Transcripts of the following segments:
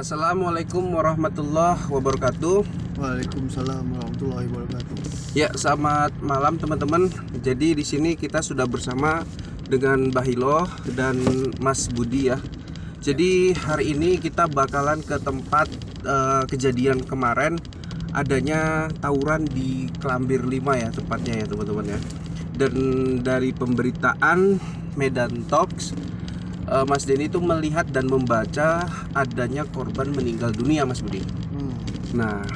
Assalamualaikum warahmatullahi wabarakatuh. Waalaikumsalam warahmatullahi wabarakatuh. Ya, selamat malam teman-teman. Jadi di sini kita sudah bersama dengan Bahilo dan Mas Budi ya. Jadi hari ini kita bakalan ke tempat kejadian kemarin adanya tawuran di Klambir 5 ya tepatnya ya teman-teman ya. Dan dari pemberitaan Medan Talks, Mas Denny itu melihat dan membaca adanya korban meninggal dunia, Mas Budi. Nah,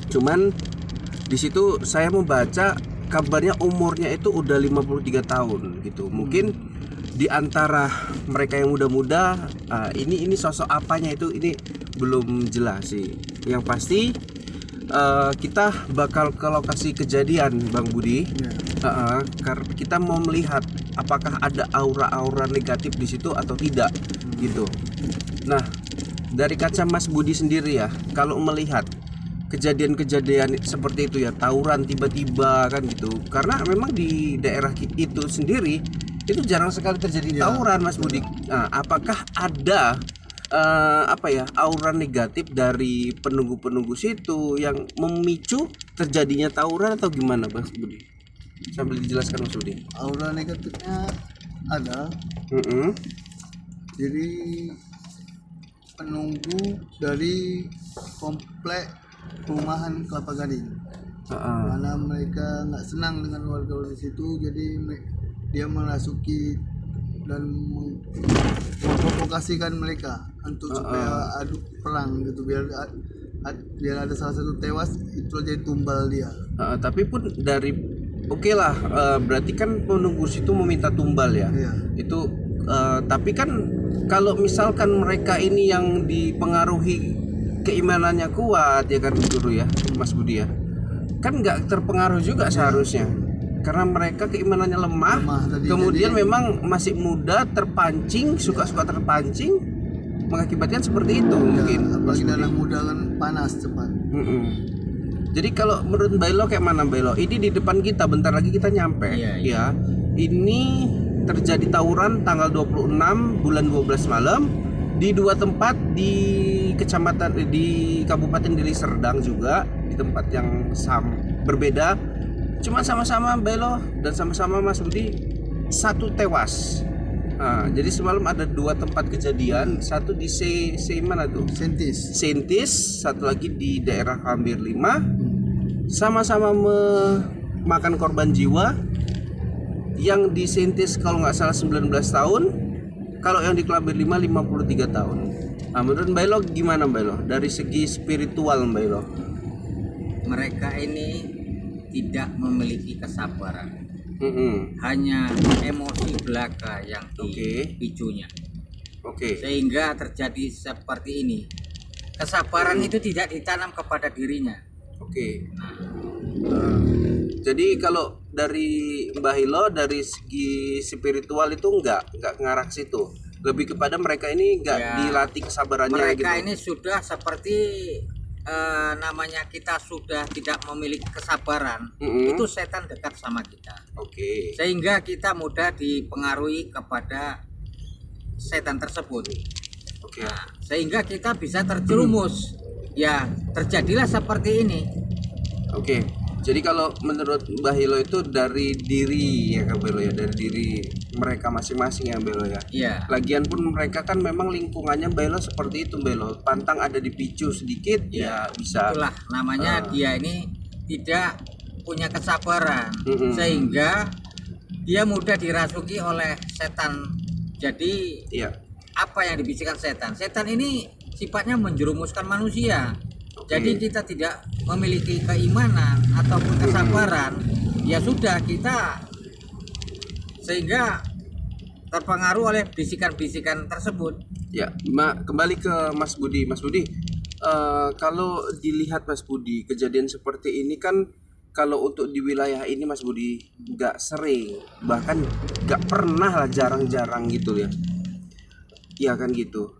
cuman di situ saya membaca kabarnya umurnya itu udah 53 tahun gitu. Mungkin di antara mereka yang muda-muda, ini sosok apanya itu ini belum jelas sih. Yang pasti kita bakal ke lokasi kejadian, Bang Budi. Karena kita mau melihat apakah ada aura-aura negatif di situ atau tidak gitu. Nah, dari kaca Mas Budi sendiri ya, kalau melihat kejadian-kejadian seperti itu ya, tawuran tiba-tiba kan gitu. Karena memang di daerah itu sendiri itu jarang sekali terjadi tawuran, Mas Budi. Nah, apakah ada aura negatif dari penunggu-penunggu situ yang memicu terjadinya tawuran atau gimana, Mas Budi? Sambil dijelaskan, Mas Budi. Aura negatifnya ada. Jadi penunggu dari komplek perumahan Kelapa Gading, karena mereka nggak senang dengan warga di situ, jadi dia merasuki dan memprovokasikan mereka untuk supaya adu perang gitu, biar ada salah satu tewas, itu jadi tumbal dia. Tapi pun dari Oke lah, berarti kan penunggu situ meminta tumbal ya. Itu tapi kan kalau misalkan mereka ini yang dipengaruhi keimanannya kuat ya kan guru ya, Mas Budi ya, kan nggak terpengaruh juga seharusnya, karena mereka keimanannya lemah kemudian jadi, memang masih muda, terpancing, suka-suka terpancing, mengakibatkan seperti itu mungkin. Apalagi anak muda kan panas cepat. Jadi kalau menurut Bailo kayak mana Bailo? Ini di depan kita, bentar lagi kita nyampe. Ya. Ini terjadi tawuran tanggal 26 bulan 12 malam di dua tempat di kecamatan di Kabupaten Deli Serdang juga, di tempat yang berbeda. Cuma sama-sama Bailo dan sama-sama Mas Budi satu tewas. Nah, jadi semalam ada dua tempat kejadian, satu di mana tuh? Sentis, satu lagi di daerah Klambir 5. Sama-sama memakan korban jiwa. Yang di Sentis kalau nggak salah 19 tahun, kalau yang di Klambir 5 53 tahun. Nah, menurut Bailo gimana Bailo? Dari segi spiritual Bailo? Mereka ini tidak memiliki kesabaran. Hanya emosi belaka yang dipicunya. Sehingga terjadi seperti ini. Kesabaran itu tidak ditanam kepada dirinya. Jadi kalau dari Mbah Hilo dari segi spiritual itu enggak ngarah situ. Lebih kepada mereka ini enggak dilatih kesabarannya gitu. Mereka ini sudah seperti namanya kita sudah tidak memiliki kesabaran, itu setan dekat sama kita. Sehingga kita mudah dipengaruhi kepada setan tersebut. Nah, sehingga kita bisa terjerumus. Ya, terjadilah seperti ini. Jadi kalau menurut Mbah Hilo itu dari diri ya Kak Belo ya, dari diri mereka masing-masing ya Belo ya. Lagian pun mereka kan memang lingkungannya Belo seperti itu Belo. Pantang ada dipicu sedikit ya bisa. Itulah namanya dia ini tidak punya kesabaran, sehingga dia mudah dirasuki oleh setan. Jadi apa yang dibisikkan setan? Setan ini sifatnya menjerumuskan manusia. Jadi kita tidak memiliki keimanan ataupun kesabaran, ya sudah kita sehingga terpengaruh oleh bisikan-bisikan tersebut. Kembali ke Mas Budi. Mas Budi, kalau dilihat Mas Budi, kejadian seperti ini kan kalau untuk di wilayah ini Mas Budi nggak sering, bahkan nggak pernah lah, jarang-jarang gitu ya. Iya kan gitu.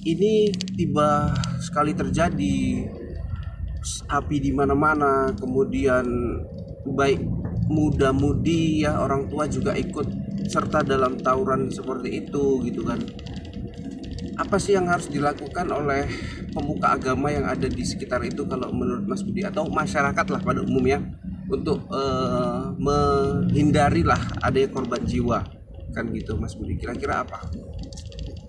Ini tiba sekali terjadi, api di mana-mana, kemudian baik muda-mudi ya, orang tua juga ikut serta dalam tawuran seperti itu gitu kan. apa sih yang harus dilakukan oleh pemuka agama yang ada di sekitar itu kalau menurut Mas Budi, atau masyarakat lah pada umumnya, untuk menghindari lah adanya korban jiwa kan gitu Mas Budi, kira-kira apa?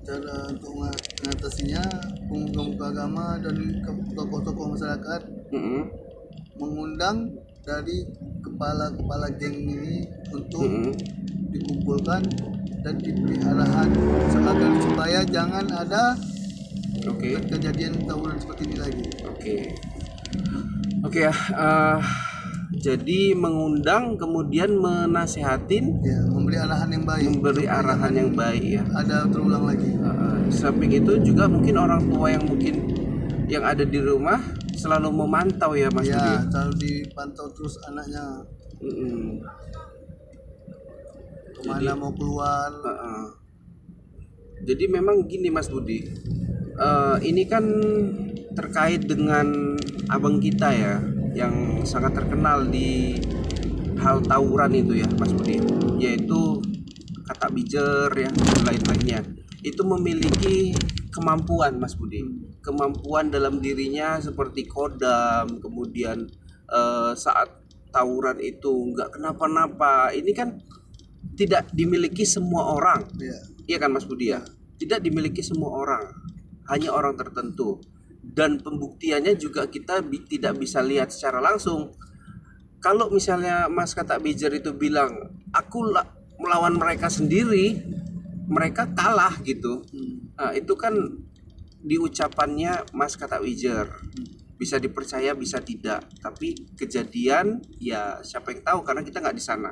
Cara untuk mengatasinya, pemuka agama dan tokoh-tokoh masyarakat mengundang dari kepala-kepala geng ini untuk dikumpulkan dan diberi arahan supaya jangan ada kejadian tawuran seperti ini lagi. Oke ya. Jadi mengundang, kemudian menasehatin, ya, memberi arahan yang baik. Memberi arahan yang baik ya. Ada terulang lagi. Samping itu juga mungkin orang tua yang ada di rumah selalu memantau ya Mas Budi. Ya, selalu dipantau terus anaknya. Kemana mau keluar. Jadi memang gini Mas Budi, ini kan terkait dengan abang kita ya, yang sangat terkenal di hal tawuran itu ya Mas Budi, yaitu Kata Bijer ya, dan lain-lainnya. Itu memiliki kemampuan Mas Budi, kemampuan dalam dirinya seperti kodam, kemudian saat tawuran itu nggak kenapa-napa. Ini kan tidak dimiliki semua orang, iya kan Mas Budi ya? Tidak dimiliki semua orang, hanya orang tertentu. Dan pembuktiannya juga kita tidak bisa lihat secara langsung. Kalau misalnya Mas Kata Bijer itu bilang, aku melawan mereka sendiri, mereka kalah gitu. Nah, itu kan di ucapannya Mas Kata Bijer. Bisa dipercaya, bisa tidak. Tapi kejadian ya siapa yang tahu, karena kita nggak di sana.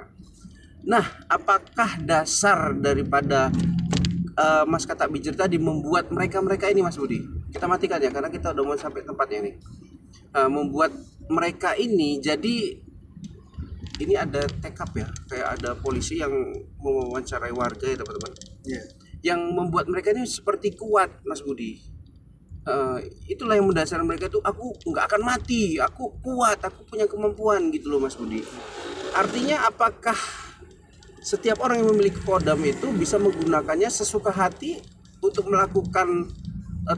Nah, apakah dasar daripada Mas Kata Bijer tadi membuat mereka ini Mas Budi? Kita matikan ya, karena kita udah mau sampai tempatnya nih. Membuat mereka ini, jadi ini ada tekap ya, kayak ada polisi yang mewawancarai warga ya teman-teman. Yang membuat mereka ini seperti kuat Mas Budi. Itulah yang mendasar mereka tuh, aku nggak akan mati, aku kuat, aku punya kemampuan gitu loh Mas Budi. Artinya apakah setiap orang yang memiliki kodam itu bisa menggunakannya sesuka hati untuk melakukan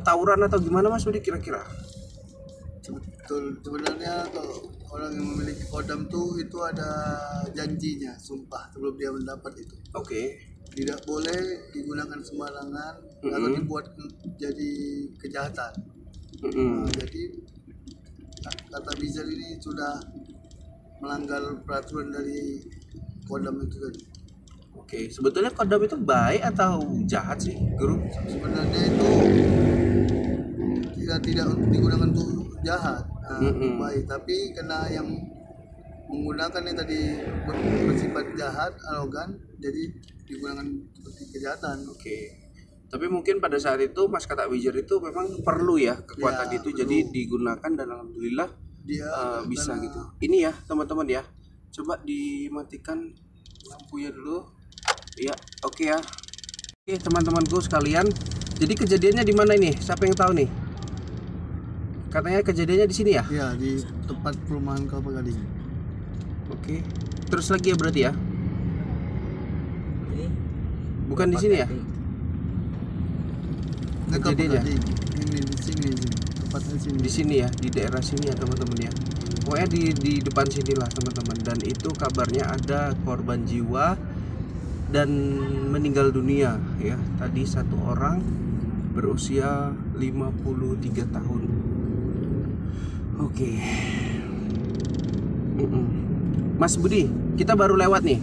tawuran atau gimana Mas Budi kira-kira? Betul, sebenarnya kalau orang yang memiliki kodam tuh itu ada janjinya, sumpah sebelum dia mendapat itu. Tidak boleh digunakan sembarangan atau dibuat jadi kejahatan. Jadi Kata Bijer ini sudah melanggar peraturan dari kodam itu tadi. Sebetulnya kodam itu baik atau jahat sih, Guru? Sebenarnya itu tidak digunakan untuk jahat, baik. Tapi karena yang menggunakan yang tadi bersifat jahat, arogan, jadi digunakan seperti kejahatan. Tapi mungkin pada saat itu Mas Kata Bijer itu memang perlu ya kekuatan itu, perlu. Jadi digunakan dan alhamdulillah dia bisa gitu. Ini ya teman-teman ya, coba dimatikan lampunya dulu. Ya, ya. Teman-temanku sekalian. Jadi kejadiannya di mana ini? Siapa yang tahu nih? Katanya kejadiannya di sini ya? Iya, di tempat perumahan Kelapa Gading. Terus lagi ya berarti ya? Bukan di sini ya? Kejadiannya ini di sini, tepatnya sini. Di sini ya, di daerah sini ya teman-teman ya. Pokoknya di depan sinilah teman-teman. Dan itu kabarnya ada korban jiwa dan meninggal dunia ya. Tadi satu orang berusia 53 tahun. Mas Budi, kita baru lewat nih.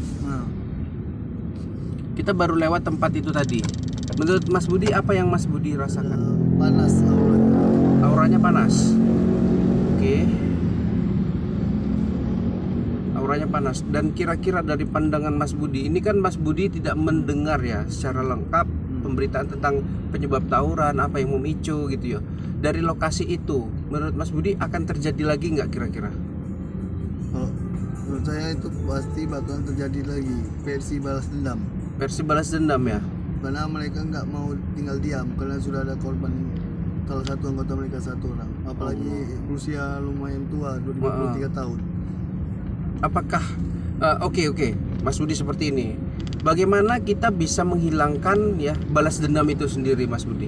Kita baru lewat tempat itu tadi. Menurut Mas Budi, apa yang Mas Budi rasakan? Panas auranya. Auranya panas. Auranya panas. Dan kira-kira dari pandangan Mas Budi, ini kan Mas Budi tidak mendengar ya secara lengkap pemberitaan tentang penyebab tawuran, apa yang memicu gitu ya. Dari lokasi itu, menurut Mas Budi akan terjadi lagi nggak kira-kira? Menurut saya itu pasti bakal terjadi lagi versi balas dendam. Versi balas dendam ya? Karena mereka nggak mau tinggal diam karena sudah ada korban salah satu anggota mereka, satu orang, apalagi berusia lumayan tua, 23 tahun. Apakah oke Mas Budi seperti ini, bagaimana kita bisa menghilangkan ya balas dendam itu sendiri Mas Budi?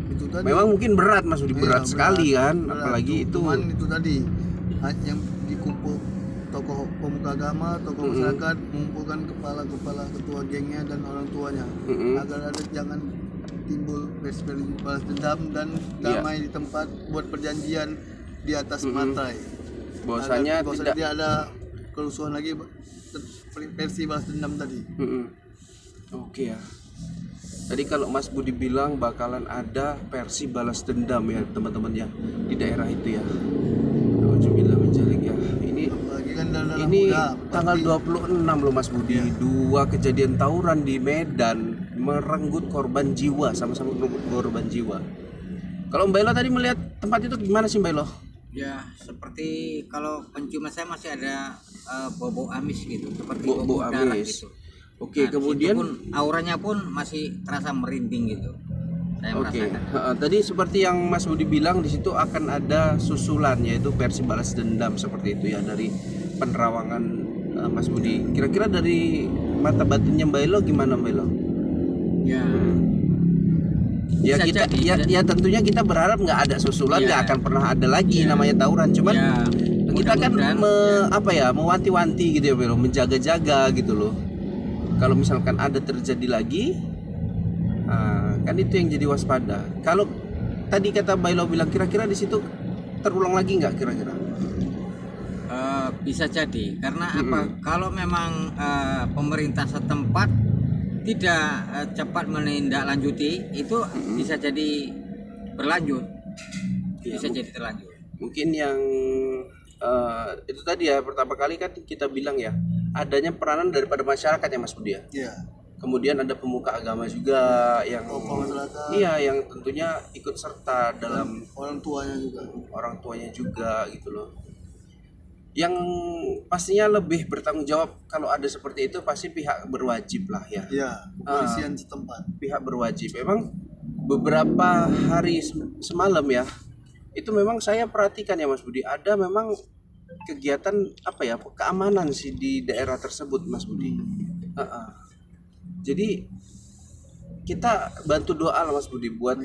itu tadi. Memang mungkin berat Mas Budi, berat sekali kan, berat. apalagi itu. Cuman itu tadi yang dikumpul tokoh pemuka agama, tokoh masyarakat, mengumpulkan kepala-kepala ketua gengnya dan orang tuanya, agar ada jangan timbul pers-pers balas dendam dan damai di tempat, buat perjanjian di atas matai. Bahwasanya tidak ada kerusuhan lagi, versi balas dendam tadi. Oke ya. Tadi kalau Mas Budi bilang bakalan ada versi balas dendam ya teman-teman ya di daerah itu ya. Alhamdulillah menjalik ya. Ini tanggal 26 loh Mas Budi. Dua kejadian tawuran di Medan merenggut korban jiwa, sama-sama merenggut korban jiwa. Kalau Mbak Elo tadi melihat tempat itu gimana sih Mbak Elo? Ya seperti kalau penciuman saya masih ada bau-bau amis gitu, seperti bau darah amis gitu. Oke, kemudian pun auranya pun masih terasa merinding gitu. Saya merasakan. Tadi seperti yang Mas Budi bilang di situ akan ada susulan, yaitu versi balas dendam seperti itu ya dari penerawangan Mas Budi. Kira-kira dari mata batinnya Mbak Elo gimana Mbak Elo? Ya kita jadi, ya tentunya kita berharap nggak ada susulan, nggak akan pernah ada lagi namanya tawuran. Cuman kita kan mewanti-wanti gitu ya Mbak Elo, menjaga-jaga gitu loh. Kalau misalkan ada terjadi lagi, kan itu yang jadi waspada. Kalau tadi kata Mbak Elo bilang kira-kira di situ terulang lagi nggak kira-kira? Bisa jadi karena apa? Kalau memang pemerintah setempat tidak cepat menindaklanjuti, itu bisa jadi berlanjut, bisa jadi terlanjut. Mungkin yang itu tadi ya, pertama kali kan kita bilang ya, adanya peranan daripada masyarakat ya Mas Budi ya. Kemudian ada pemuka agama juga yang yang tentunya ikut serta dalam orang tuanya juga gitu loh. Yang pastinya lebih bertanggung jawab kalau ada seperti itu pasti pihak berwajib lah ya. Kepolisian setempat. Pihak berwajib. Memang beberapa hari semalam ya, itu memang saya perhatikan ya Mas Budi, ada memang kegiatan keamanan sih di daerah tersebut Mas Budi. Jadi kita bantu doa lah Mas Budi buat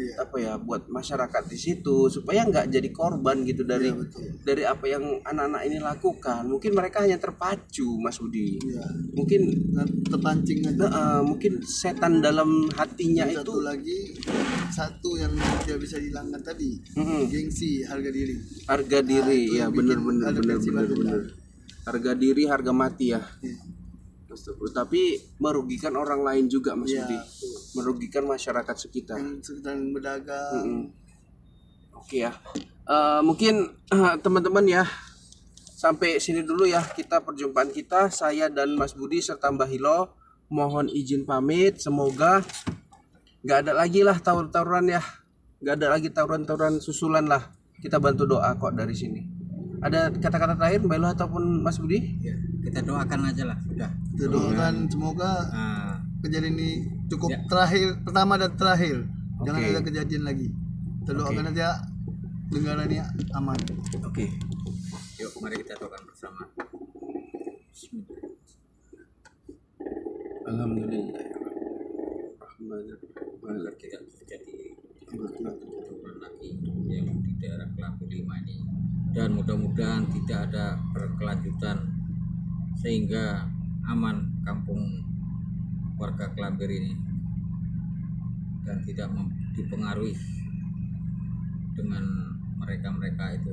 buat masyarakat di situ supaya nggak jadi korban gitu dari apa yang anak-anak ini lakukan. Mungkin mereka hanya terpacu Mas Budi. Mungkin terpancing aja. Mungkin setan dalam hatinya itu. Satu yang tidak bisa dihilangkan tadi, gengsi, harga diri. Harga diri ya, benar. Harga diri, harga mati ya. Tapi merugikan orang lain juga Mas Budi, merugikan masyarakat sekitar yang sedang berdagang. Oke ya, mungkin teman-teman ya, sampai sini dulu ya kita perjumpaan kita, saya dan Mas Budi serta Mbah Hilo mohon izin pamit. Semoga nggak ada lagi lah tawuran ya, nggak ada lagi tawuran susulan lah. Kita bantu doa kok dari sini. Ada kata-kata terakhir Mbak Elo ataupun Mas Budi? Kita doakan aja lah, sudah. Kita doakan semoga kejadian ini cukup terakhir, pertama dan terakhir. Jangan ada kejadian lagi. Kita doakan aja negara ini aman. Yuk mari kita doakan bersama. Alhamdulillah. Tidak terjadi tawuran lagi yang di daerah Kelambir 5 ini, dan mudah-mudahan tidak ada berkelanjutan sehingga aman kampung warga Kelambir ini dan tidak dipengaruhi dengan mereka itu